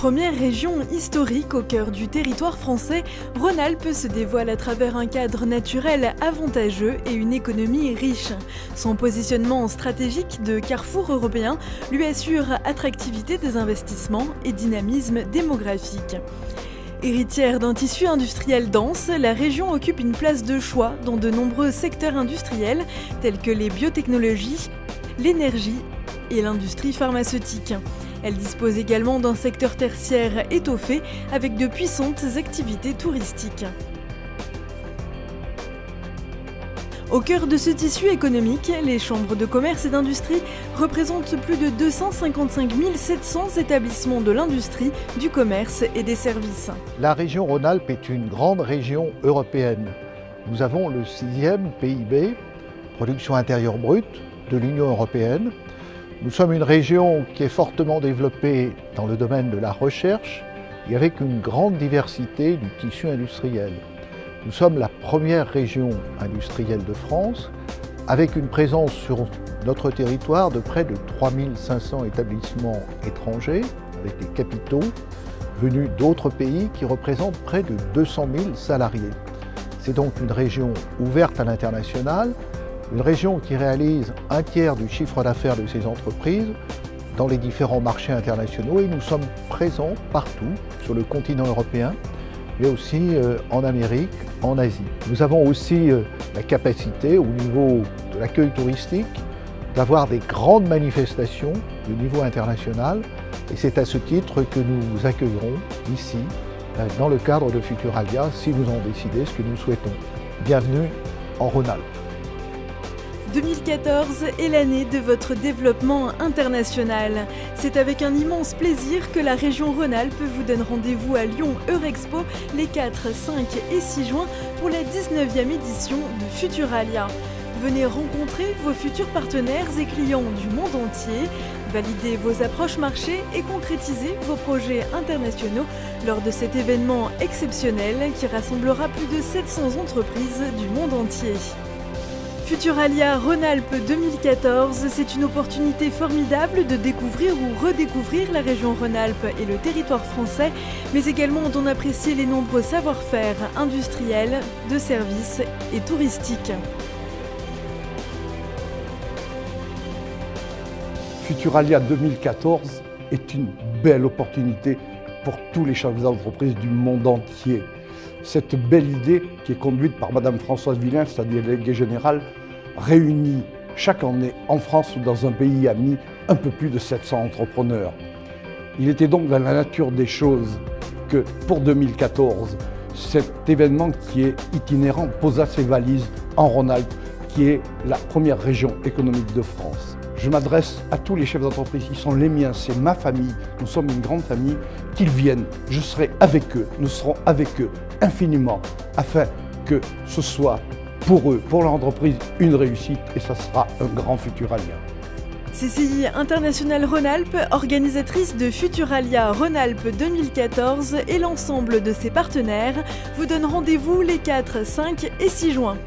Première région historique au cœur du territoire français, Rhône-Alpes se dévoile à travers un cadre naturel avantageux et une économie riche. Son positionnement stratégique de carrefour européen lui assure attractivité des investissements et dynamisme démographique. Héritière d'un tissu industriel dense, la région occupe une place de choix dans de nombreux secteurs industriels tels que les biotechnologies, l'énergie et l'industrie pharmaceutique. Elle dispose également d'un secteur tertiaire étoffé avec de puissantes activités touristiques. Au cœur de ce tissu économique, les chambres de commerce et d'industrie représentent plus de 255 700 établissements de l'industrie, du commerce et des services. La région Rhône-Alpes est une grande région européenne. Nous avons le 6e PIB, production intérieure brute, de l'Union européenne. Nous sommes une région qui est fortement développée dans le domaine de la recherche et avec une grande diversité du tissu industriel. Nous sommes la première région industrielle de France, avec une présence sur notre territoire de près de 3500 établissements étrangers, avec des capitaux venus d'autres pays qui représentent près de 200 000 salariés. C'est donc une région ouverte à l'international, une région qui réalise un tiers du chiffre d'affaires de ses entreprises dans les différents marchés internationaux et nous sommes présents partout sur le continent européen, mais aussi en Amérique, en Asie. Nous avons aussi la capacité au niveau de l'accueil touristique d'avoir des grandes manifestations de niveau international et c'est à ce titre que nous accueillerons ici, dans le cadre de Futuralia, si nous en décidez ce que nous souhaitons. Bienvenue en Rhône-Alpes. 2014 est l'année de votre développement international. C'est avec un immense plaisir que la région Rhône-Alpes vous donne rendez-vous à Lyon Eurexpo les 4, 5 et 6 juin pour la 19e édition de Futuralia. Venez rencontrer vos futurs partenaires et clients du monde entier, valider vos approches marchés et concrétiser vos projets internationaux lors de cet événement exceptionnel qui rassemblera plus de 700 entreprises du monde entier. Futuralia Rhône-Alpes 2014, c'est une opportunité formidable de découvrir ou redécouvrir la région Rhône-Alpes et le territoire français, mais également d'en apprécier les nombreux savoir-faire industriels, de services et touristiques. Futuralia 2014 est une belle opportunité pour tous les chefs d'entreprise du monde entier. Cette belle idée, qui est conduite par Madame Françoise Villain, sa déléguée générale, réunit chaque année en France ou dans un pays ami un peu plus de 700 entrepreneurs. Il était donc dans la nature des choses que pour 2014, cet événement qui est itinérant posa ses valises en Rhône-Alpes, qui est la première région économique de France. Je m'adresse à tous les chefs d'entreprise qui sont les miens, c'est ma famille, nous sommes une grande famille, qu'ils viennent, je serai avec eux, nous serons avec eux infiniment, afin que ce soit pour eux, pour leur entreprise, une réussite et ça sera un grand Futuralia. CCI International Rhône-Alpes, organisatrice de Futuralia Rhône-Alpes 2014 et l'ensemble de ses partenaires vous donnent rendez-vous les 4, 5 et 6 juin.